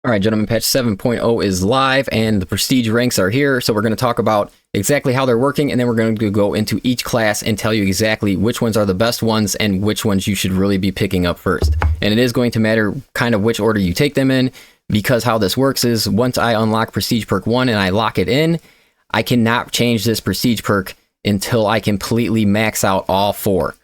All right, gentlemen, patch 7.0 is live and the prestige ranks are here. So we're going to talk about exactly how they're working, and then we're going to go into each class and tell you exactly which ones are the best ones and which ones you should really be picking up first. And it is going to matter kind of which order you take them in, because how this works is once I unlock Prestige Perk 1 and I lock it in, I cannot change this Prestige perk until I completely max out all 4.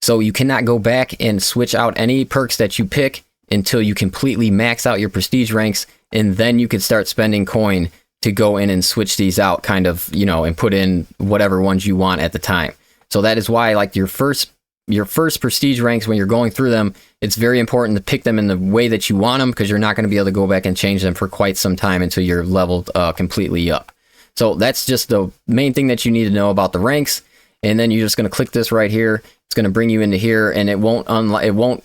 So you cannot go back and switch out any perks that you pick until you completely max out your prestige ranks, and then you can start spending coin to go in and switch these out, kind of, you know, and put in whatever ones you want at the time. So that is why, like, your first prestige ranks, when you're going through them, it's very important to pick them in the way that you want them, because you're not going to be able to go back and change them for quite some time until you're leveled completely up. So that's just the main thing that you need to know about the ranks. And then you're just going to click this right here. It's going to bring you into here, and it won't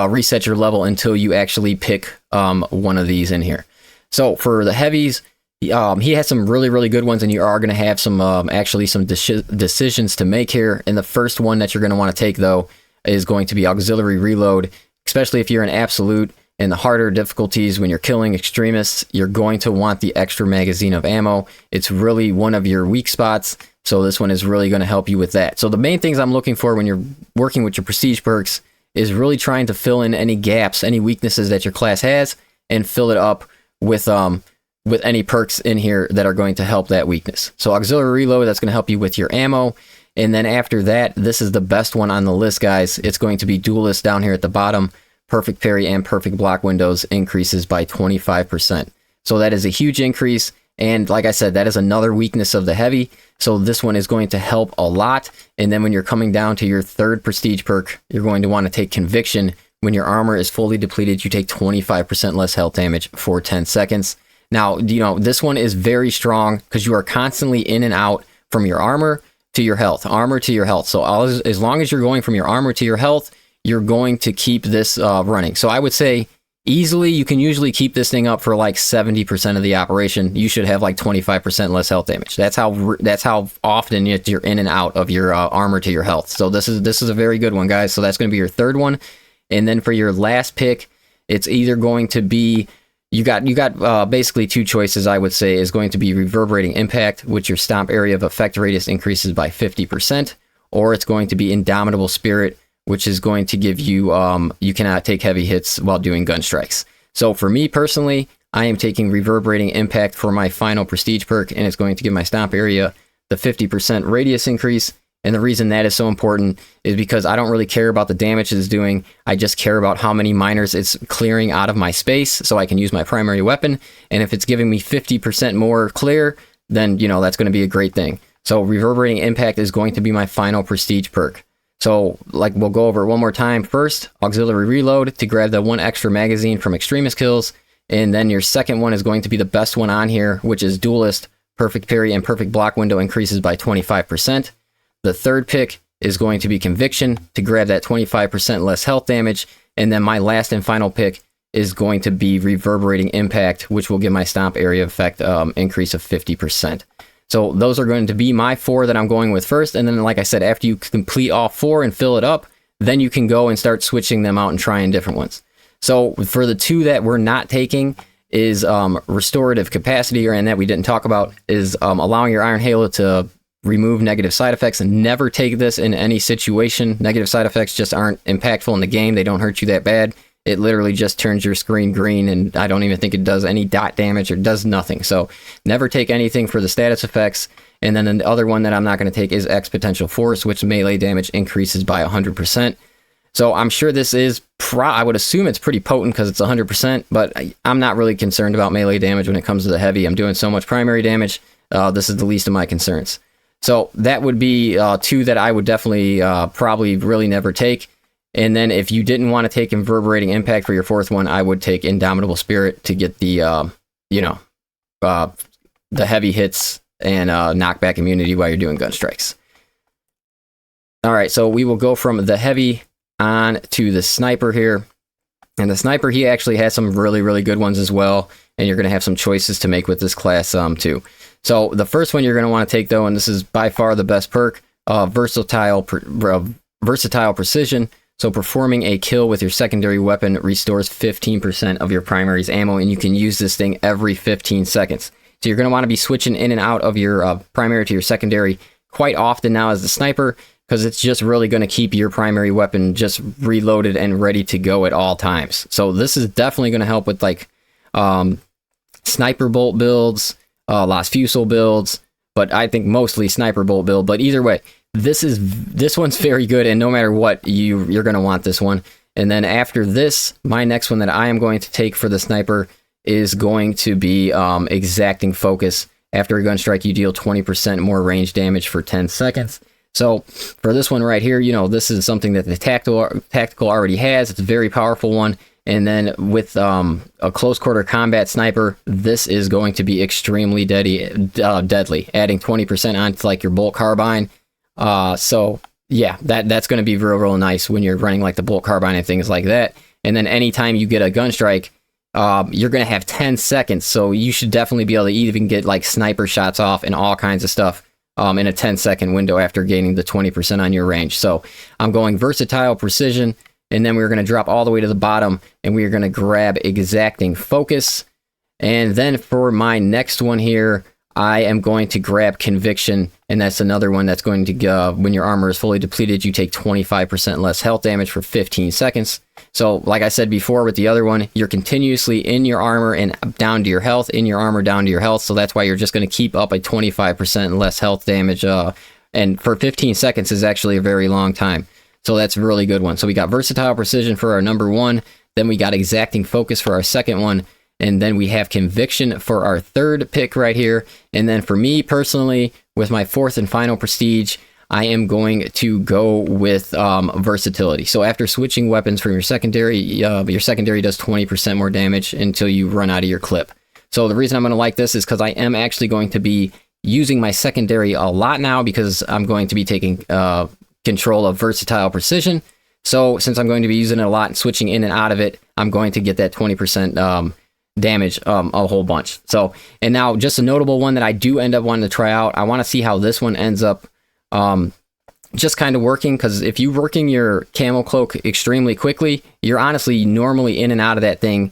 reset your level until you actually pick one of these in here. So for the heavies, he has some really good ones, and you are going to have some actually some decisions to make here. And the first one that you're going to want to take, though, is going to be auxiliary reload, especially if you're in absolute and the harder difficulties. When you're killing extremists, you're going to want the extra magazine of ammo. It's really one of your weak spots, so this one is really going to help you with that. So the main things I'm looking for when you're working with your prestige perks is really trying to fill in any gaps, any weaknesses that your class has, and fill it up with any perks in here that are going to help that weakness. So auxiliary reload, that's going to help you with your ammo. And then after that, this is the best one on the list, guys. It's going to be duelist down here at the bottom. Perfect parry and perfect block windows increases by 25%. So that is a huge increase. And like I said, that is another weakness of the heavy. So this one is going to help a lot. And then when you're coming down to your third prestige perk, you're going to want to take conviction. When your armor is fully depleted, you take 25% less health damage for 10 seconds. Now, you know, this one is very strong because you are constantly in and out from your armor to your health, armor to your health. So as long as you're going from your armor to your health, you're going to keep this running. So I would say easily, you can usually keep this thing up for like 70% of the operation. You should have like 25% less health damage. That's how often you're in and out of your armor to your health. So this is a very good one, guys. So that's going to be your third one. And then for your last pick, it's either going to be, you got basically two choices, I would say, is going to be reverberating impact, which your stomp area of effect radius increases by 50%, or it's going to be indomitable spirit, which is going to give you, you cannot take heavy hits while doing gun strikes. So for me personally, I am taking reverberating impact for my final prestige perk, and it's going to give my stomp area the 50% radius increase. And the reason that is so important is because I don't really care about the damage it's doing. I just care about how many miners it's clearing out of my space so I can use my primary weapon. And if it's giving me 50% more clear, then, you know, that's going to be a great thing. So reverberating impact is going to be my final prestige perk. So, like, we'll go over it one more time. First, auxiliary reload to grab the one extra magazine from extremist kills. And then your second one is going to be the best one on here, which is duelist. Perfect parry and perfect block window increases by 25%. The third pick is going to be conviction to grab that 25% less health damage. And then my last and final pick is going to be reverberating impact, which will give my stomp area effect increase of 50%. So those are going to be my 4 that I'm going with first. And then, like I said, after you complete all 4 and fill it up, then you can go and start switching them out and trying different ones. So for the 2 that we're not taking is restorative capacity, and that we didn't talk about, is allowing your Iron Halo to remove negative side effects. And never take this in any situation. Negative side effects just aren't impactful in the game. They don't hurt you that bad. It literally just turns your screen green, and I don't even think it does any dot damage or does nothing. So never take anything for the status effects. And then the other one that I'm not going to take is X Potential Force, which melee damage increases by 100%. So I'm sure this is, I would assume it's pretty potent because it's 100%, but I'm not really concerned about melee damage when it comes to the heavy. I'm doing so much primary damage. This is the least of my concerns. So that would be 2 that I would definitely probably really never take. And then if you didn't want to take reverberating impact for your 4th one, I would take indomitable spirit to get the, the heavy hits and knockback immunity while you're doing gun strikes. All right, so we will go from the heavy on to the sniper here. And the sniper, he actually has some really good ones as well. And you're going to have some choices to make with this class too. So the first one you're going to want to take, though, and this is by far the best perk, versatile precision. So performing a kill with your secondary weapon restores 15% of your primary's ammo, and you can use this thing every 15 seconds. So you're going to want to be switching in and out of your primary to your secondary quite often now as the sniper, because it's just really going to keep your primary weapon just reloaded and ready to go at all times. So this is definitely going to help with like sniper bolt builds, Las Fusel builds, but I think mostly sniper bolt build. But either way, this one's very good, and no matter what, you're going to want this one. And then after this, my next one that I am going to take for the sniper is going to be exacting focus. After a gun strike, you deal 20% more range damage for 10 seconds. So for this one right here, this is something that the tactical already has. It's a very powerful one. And then with a close quarter combat sniper, this is going to be extremely deadly, adding 20% onto like your bolt carbine. So yeah, that's going to be real nice when you're running like the bolt carbine and things like that. And then anytime you get a gun strike, you're going to have 10 seconds. So you should definitely be able to even get like sniper shots off and all kinds of stuff in a 10-second window after gaining the 20% on your range. So I'm going versatile precision, and then we're going to drop all the way to the bottom, and we are going to grab exacting focus. And then for my next one here, I am going to grab conviction, and that's another one that's going to, when your armor is fully depleted, you take 25% less health damage for 15 seconds. So like I said before with the other one, you're continuously in your armor and down to your health, in your armor, down to your health. So that's why you're just going to keep up a 25% less health damage. And for 15 seconds is actually a very long time. So that's a really good one. So we got versatile precision for our number one. Then we got exacting focus for our second one. And then we have conviction for our third pick right here. And then for me personally, with my fourth and final prestige, I am going to go with versatility. So after switching weapons from your secondary does 20% more damage until you run out of your clip. So the reason I'm going to like this is because I am actually going to be using my secondary a lot now, because I'm going to be taking control of versatile precision. So since I'm going to be using it a lot and switching in and out of it, I'm going to get that 20% damage a whole bunch. So, and now just a notable one that I do end up wanting to try out. I want to see how this one ends up just kind of working, because if you're working your camo cloak extremely quickly, you're honestly normally in and out of that thing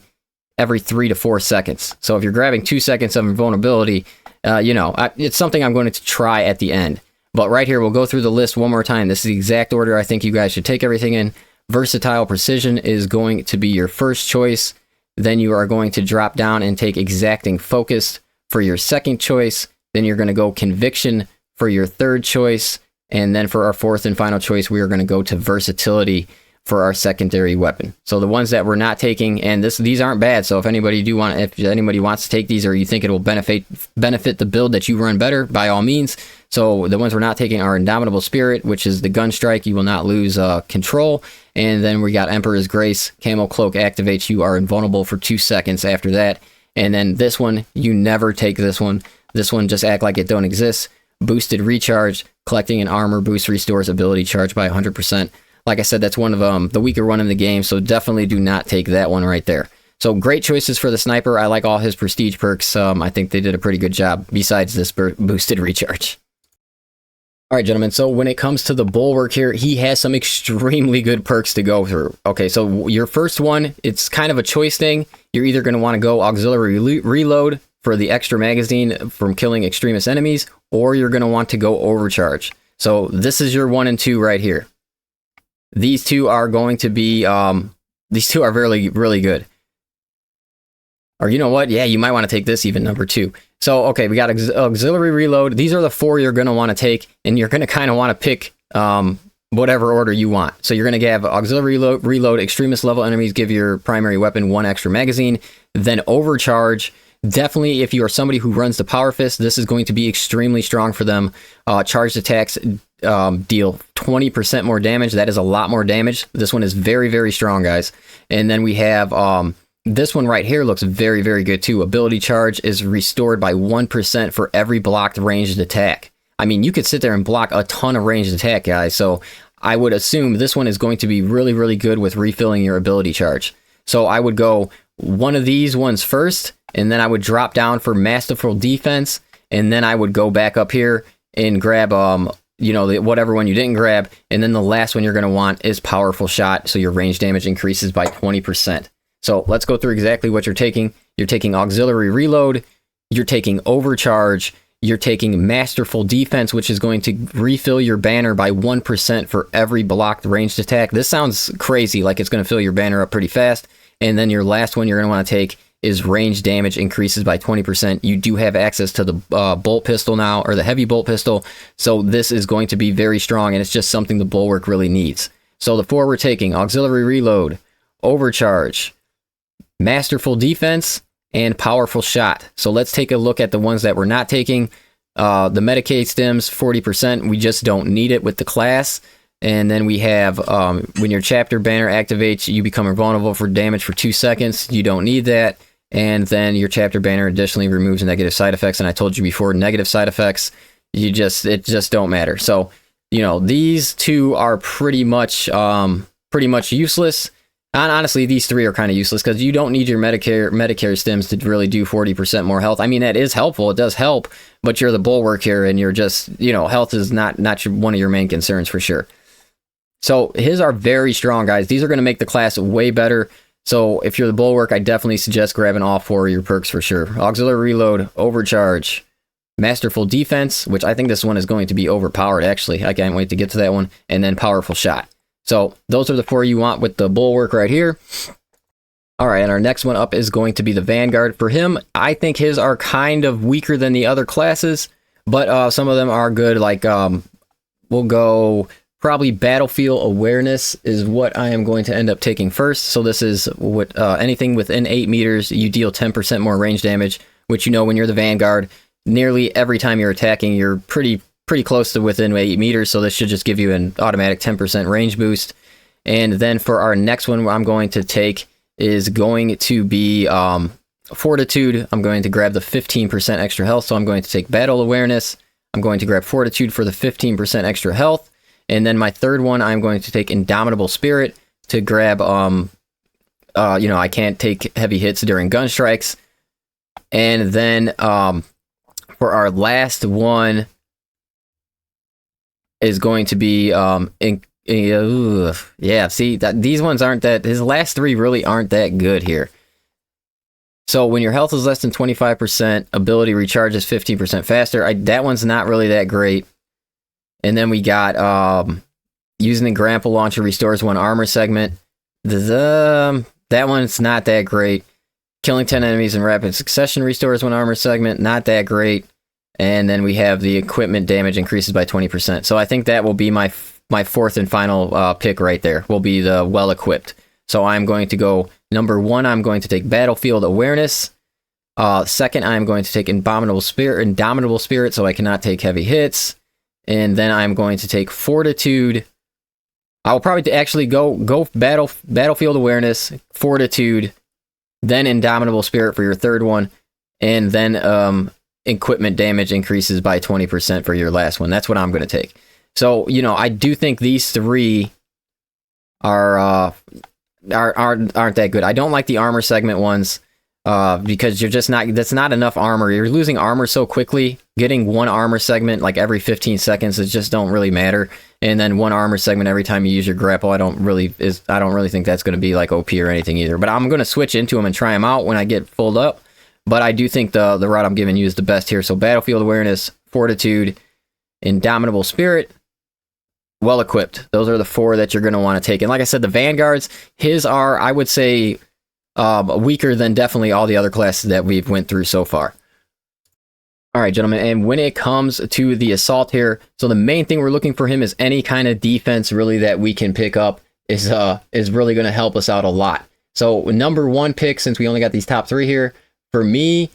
every 3 to 4 seconds. So if you're grabbing 2 seconds of invulnerability, it's something I'm going to try at the end. But right here, we'll go through the list one more time. This is the exact order I think you guys should take everything in. Versatile precision is going to be your first choice. Then you are going to drop down and take exacting focus for your second choice. Then you're going to go conviction for your third choice. And then for our fourth and final choice, we are going to go to versatility for our secondary weapon. So the ones that we're not taking, and these aren't bad. So if anybody wants to take these, or you think it will benefit the build that you run better, by all means. So the ones we're not taking are Indomitable Spirit, which is the gun strike. You will not lose control. And then we got Emperor's Grace. Camo Cloak activates. You are invulnerable for 2 seconds after that. And then this one, you never take this one. This one, just act like it don't exist. Boosted Recharge. Collecting an armor boost restores ability charge by 100%. Like I said, that's one of the weaker one in the game, so definitely do not take that one right there. So great choices for the sniper. I like all his prestige perks. I think they did a pretty good job besides this boosted recharge. All right, gentlemen, so when it comes to the Bulwark here, he has some extremely good perks to go through. Okay, so your first one, it's kind of a choice thing. You're either going to want to go auxiliary reload for the extra magazine from killing extremist enemies, or you're going to want to go overcharge. So this is your 1 and 2 right here. These two are going to be, these two are really, really good. Or you know what? Yeah, you might want to take this even, number 2. So, okay, we got auxiliary reload. These are the 4 you're going to want to take, and you're going to kind of want to pick whatever order you want. So you're going to have auxiliary reload, extremist level enemies give your primary weapon 1 extra magazine, then overcharge. Definitely, if you are somebody who runs the Power Fist, this is going to be extremely strong for them. Charged attacks deal 20% more damage. That is a lot more damage. This one is very, very strong, guys. And then we have this one right here looks very, very good too. Ability charge is restored by 1% for every blocked ranged attack. I mean, you could sit there and block a ton of ranged attack, guys. So I would assume this one is going to be really, really good with refilling your ability charge. So I would go one of these ones first, and then I would drop down for Masterful Defense, and then I would go back up here and grab you know, whatever one you didn't grab. And then the last one you're going to want is Powerful Shot, so your range damage increases by 20%. So let's go through exactly what you're taking. You're taking Auxiliary Reload, you're taking Overcharge, you're taking Masterful Defense, which is going to refill your banner by 1% for every blocked ranged attack. This sounds crazy, like it's going to fill your banner up pretty fast. And then your last one you're going to want to take is range damage increases by 20%. You do have access to the bolt pistol now, or the heavy bolt pistol. So this is going to be very strong, and it's just something the Bulwark really needs. So the 4 we're taking: Auxiliary Reload, Overcharge, Masterful Defense, and Powerful Shot. So let's take a look at the ones that we're not taking. The Medicaid Stims, 40%. We just don't need it with the class. And then we have, when your chapter banner activates, you become invulnerable for damage for 2 seconds. You don't need that. And then your chapter banner additionally removes negative side effects. And I told you before, negative side effects, it just don't matter. So, you know, these 2 are pretty much useless. And honestly, these 3 are kind of useless because you don't need your Medicare stims to really do 40% more health. I mean, that is helpful. It does help, but you're the Bulwark here, and you're just, you know, health is not one of your main concerns for sure. So his are very strong, guys. These are going to make the class way better. So if you're the Bulwark, I definitely suggest grabbing all 4 of your perks for sure. Auxiliary Reload, Overcharge, Masterful Defense, which I think this one is going to be overpowered, actually. I can't wait to get to that one. And then Powerful Shot. So those are the 4 you want with the Bulwark right here. All right, and our next one up is going to be the Vanguard. For him, I think his are kind of weaker than the other classes, but some of them are good. Like, we'll go... Probably Battlefield Awareness is what I am going to end up taking first. So this is what anything within 8 meters, you deal 10% more range damage, which, you know, when you're the Vanguard, nearly every time you're attacking, you're pretty close to within 8 meters. So this should just give you an automatic 10% range boost. And then for our next one, I'm going to take is going to be Fortitude. I'm going to grab the 15% extra health. So I'm going to take Battle Awareness. I'm going to grab Fortitude for the 15% extra health. And then my third one, I'm going to take Indomitable Spirit to grab, you know, I can't take heavy hits during gun strikes. And then for our last one is going to be, yeah, see, these ones aren't that, his last 3 really aren't that good here. So when your health is less than 25%, ability recharges 15% faster. That one's not really that great. And then we got using the grapple launcher restores 1 armor segment. That one's not that great. Killing 10 enemies in rapid succession restores 1 armor segment. Not that great. And then we have the equipment damage increases by 20%. So I think that will be my 4th and final pick right there. Will be the well equipped. So I'm going to go number 1. I'm going to take Battlefield Awareness. Second, I'm going to take Indomitable Spirit, so I cannot take heavy hits. And then I'm going to take Fortitude. I'll probably actually go Battlefield Awareness, Fortitude, then Indomitable Spirit for your third one, and then equipment damage increases by 20% for your last one. That's what I'm going to take. So, you know, I do think these 3 aren't that good. I don't like the armor segment ones. Because you're just that's not enough armor. You're losing armor so quickly. Getting 1 armor segment like every 15 seconds it just don't really matter. And then 1 armor segment every time you use your grapple, I don't really think that's going to be like OP or anything either. But I'm going to switch into them and try them out when I get full up. But I do think the route I'm giving you is the best here. So Battlefield Awareness, Fortitude, Indomitable Spirit, well equipped. Those are the 4 that you're going to want to take. And like I said, the Vanguards, his are, I would say, weaker than definitely all the other classes that we've went through so far. All right, gentlemen, and when it comes to the Assault here, so the main thing we're looking for him is any kind of defense really that we can pick up is really going to help us out a lot. So number 1 pick, since we only got these top 3 here, for me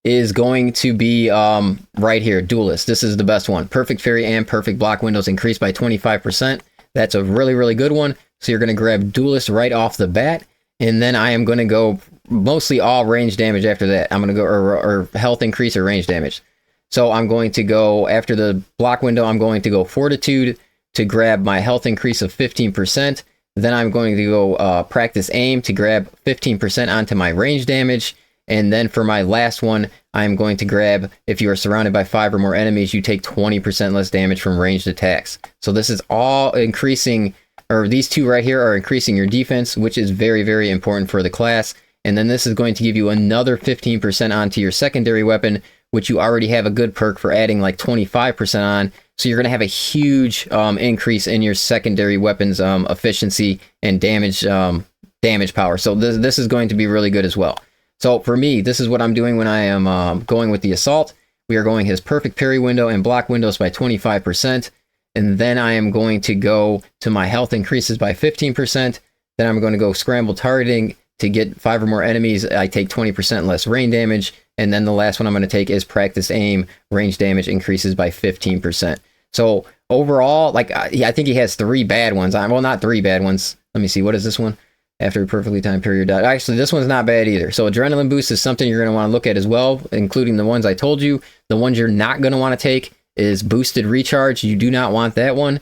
is going to be right here, Duelist. This is the best one. Perfect Fairy and Perfect Block windows increased by 25%. That's a really, really good one. So you're going to grab Duelist right off the bat. And then I am going to go mostly all range damage after that. I'm going to go, or health increase or range damage. So I'm going to go, after the block window, I'm going to go Fortitude to grab my health increase of 15%. Then I'm going to go Practice Aim to grab 15% onto my range damage. And then for my last one, I'm going to grab, if you are surrounded by 5 or more enemies, you take 20% less damage from ranged attacks. So this is all increasing, or these two right here are increasing your defense, which is very, very important for the class. And then this is going to give you another 15% onto your secondary weapon, which you already have a good perk for adding like 25% on. So you're going to have a huge increase in your secondary weapons efficiency and damage power. So this is going to be really good as well. So for me, this is what I'm doing when I am going with the assault. We are going his perfect parry window and block windows by 25%. And then I am going to go to my health increases by 15%. Then I'm going to go scramble targeting to get 5 or more enemies. I take 20% less rain damage. And then the last one I'm going to take is practice aim. Range damage increases by 15%. So overall, like, I think he has 3 bad ones. Well, not 3 bad ones. Let me see. What is this one? After a perfectly timed period. Actually, this one's not bad either. So adrenaline boost is something you're going to want to look at as well, including the ones I told you. The ones you're not going to want to take is boosted recharge. You do not want that one.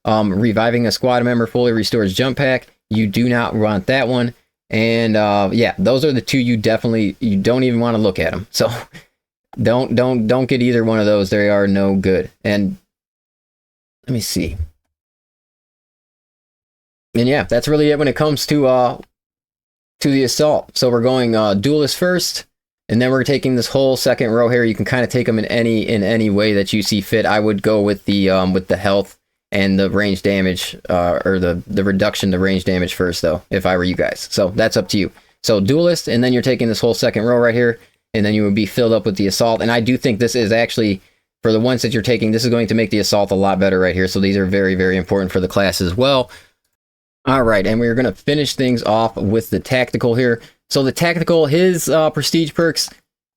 Reviving a squad member fully restores jump pack. You do not want that one. And yeah, those are the 2 you don't even want to look at them. So don't get either one of those. They are no good. And let me see. And yeah, that's really it when it comes to the assault. So we're going duelist first, and then we're taking this whole second row here. You can kind of take them in any way that you see fit. I would go with the health and the range damage, or the reduction to range damage first, though, if I were you guys. So that's up to you. So duelist, and then you're taking this whole second row right here, and then you would be filled up with the assault. And I do think this is actually, for the ones that you're taking, this is going to make the assault a lot better right here. So these are very, very important for the class as well. All right, and we're going to finish things off with the tactical here. So the tactical, his prestige perks,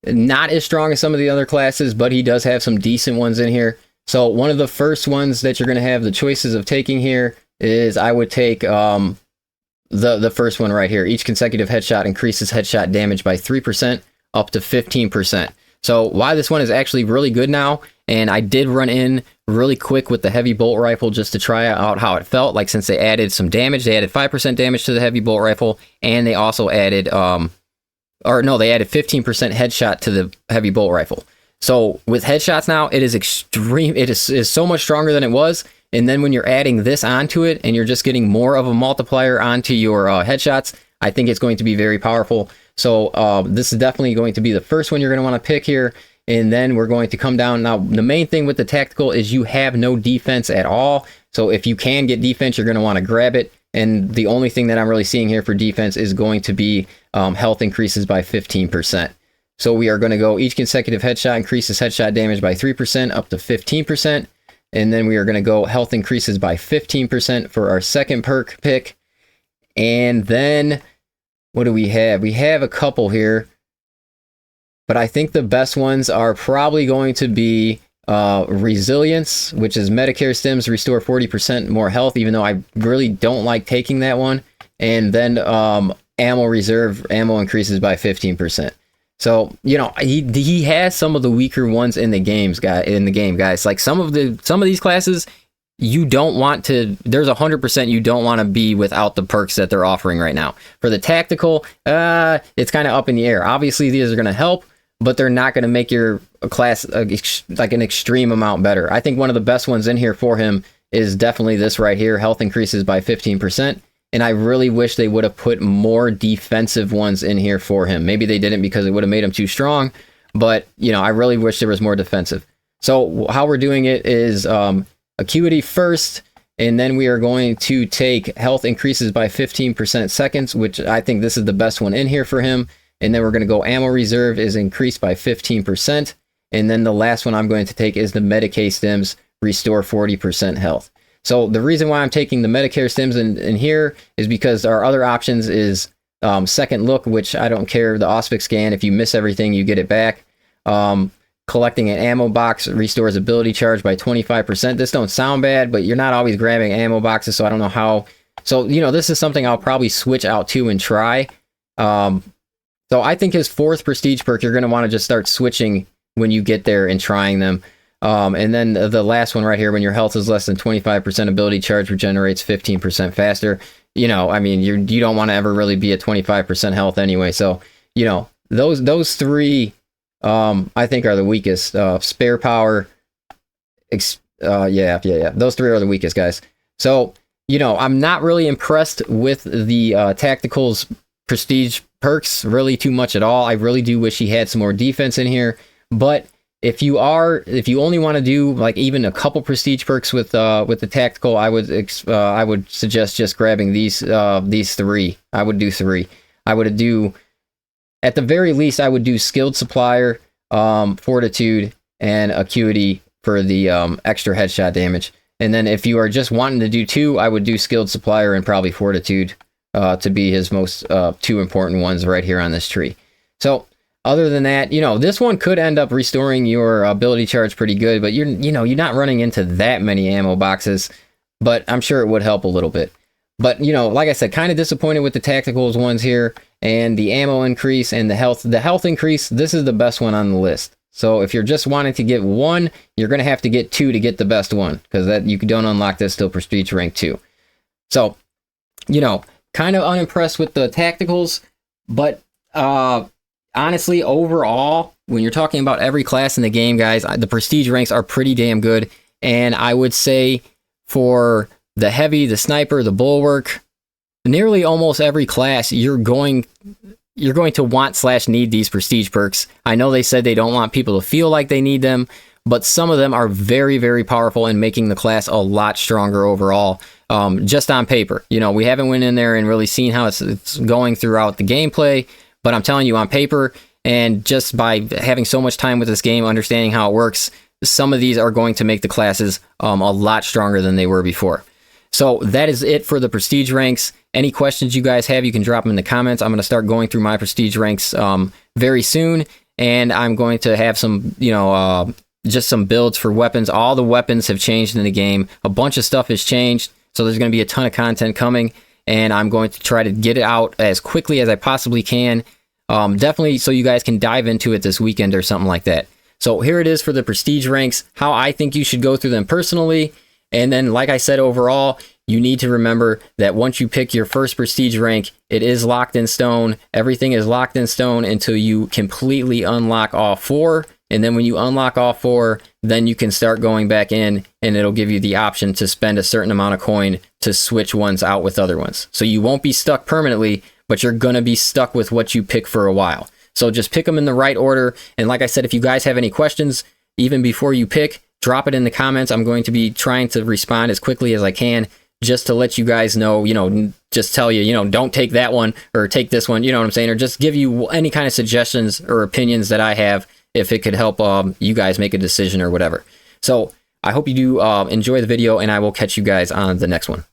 not as strong as some of the other classes, but he does have some decent ones in here. So one of the first ones that you're going to have the choices of taking here is, I would take the first one right here. Each consecutive headshot increases headshot damage by 3% up to 15%. So why this one is actually really good now, and I did run in really quick with the heavy bolt rifle just to try out how it felt. Like, since they added some damage, they added 5% damage to the heavy bolt rifle, and they also added, they added 15% headshot to the heavy bolt rifle. So with headshots now, it is extreme. It is so much stronger than it was. And then when you're adding this onto it, and you're just getting more of a multiplier onto your headshots, I think it's going to be very powerful. So this is definitely going to be the first one you're going to want to pick here. And then we're going to come down. Now, the main thing with the tactical is you have no defense at all. So if you can get defense, you're going to want to grab it. And the only thing that I'm really seeing here for defense is going to be health increases by 15%. So we are going to go, each consecutive headshot increases headshot damage by 3% up to 15%. And then we are going to go health increases by 15% for our second perk pick. And then what do we have? We have a couple here, but I think the best ones are probably going to be resilience, which is Medicare stims restore 40% more health, even though I really don't like taking that one. And then ammo reserve, ammo increases by 15%. So, you know, he has some of the weaker ones in the game, guys. Like some of these classes, you don't want to, there's 100% you don't want to be without the perks that they're offering right now. For the tactical, it's kind of up in the air. Obviously, these are going to help, but they're not going to make your class like an extreme amount better. I think one of the best ones in here for him is definitely this right here. Health increases by 15%. And I really wish they would have put more defensive ones in here for him. Maybe they didn't because it would have made him too strong. But, you know, I really wish there was more defensive. So how we're doing it is acuity first. And then we are going to take health increases by 15% seconds, which I think this is the best one in here for him. And then we're going to go ammo reserve is increased by 15%. And then the last one I'm going to take is the Medicaid stims restore 40% health. So the reason why I'm taking the Medicare stims in here is because our other options is second look, which I don't care. The Auspex scan, if you miss everything, you get it back. Collecting an ammo box restores ability charge by 25%. This don't sound bad, but you're not always grabbing ammo boxes, so I don't know how. So, you know, this is something I'll probably switch out to and try. So I think his fourth prestige perk, you're going to want to just start switching when you get there and trying them. And then the last one right here, when your health is less than 25%, ability charge regenerates 15% faster. You know, I mean, you don't want to ever really be at 25% health anyway. So, you know, those three, I think are the weakest. Spare power, yeah. Those three are the weakest, guys. So, you know, I'm not really impressed with the Tactical's Prestige perks really too much at all. I really do wish he had some more defense in here. But if you only want to do like even a couple Prestige perks with the Tactical, I would suggest just grabbing these three. I would do three. I would do, at the very least, I would do Skilled Supplier, Fortitude, and Acuity for the extra headshot damage. And then if you are just wanting to do two, I would do Skilled Supplier and probably Fortitude to be his most two important ones right here on this tree. So other than that, you know, this one could end up restoring your ability charge pretty good, but you're not running into that many ammo boxes, but I'm sure it would help a little bit. But, you know, like I said, kind of disappointed with the Tacticals ones here, and the ammo increase and the health increase. This is the best one on the list. So if you're just wanting to get one, you're going to have to get two to get the best one, because that you don't unlock this till Prestige rank 2. So, you know, kind of unimpressed with the Tacticals, but honestly, overall, when you're talking about every class in the game, guys, the Prestige ranks are pretty damn good. And I would say for the Heavy, the Sniper, the Bulwark, nearly almost every class, you're going to want / need these Prestige perks. I know they said they don't want people to feel like they need them, but some of them are very, very powerful in making the class a lot stronger overall, just on paper. You know, we haven't went in there and really seen how it's going throughout the gameplay, but I'm telling you, on paper, and just by having so much time with this game, understanding how it works, some of these are going to make the classes a lot stronger than they were before. So that is it for the Prestige ranks. Any questions you guys have, you can drop them in the comments. I'm going to start going through my Prestige ranks very soon, and I'm going to have some, you know, just some builds for weapons. All the weapons have changed in the game. A bunch of stuff has changed, so there's going to be a ton of content coming, and I'm going to try to get it out as quickly as I possibly can. Definitely so you guys can dive into it this weekend or something like that. So here it is for the Prestige ranks, how I think you should go through them personally. And then, like I said, overall, you need to remember that once you pick your first Prestige rank, it is locked in stone. Everything is locked in stone until you completely unlock all 4. And then when you unlock all 4, then you can start going back in, and it'll give you the option to spend a certain amount of coin to switch ones out with other ones. So you won't be stuck permanently, but you're going to be stuck with what you pick for a while. So just pick them in the right order. And like I said, if you guys have any questions, even before you pick, drop it in the comments. I'm going to be trying to respond as quickly as I can, just to let you guys know, you know, just tell you, you know, don't take that one or take this one, you know what I'm saying? Or just give you any kind of suggestions or opinions that I have, if it could help you guys make a decision or whatever. So I hope you do enjoy the video, and I will catch you guys on the next one.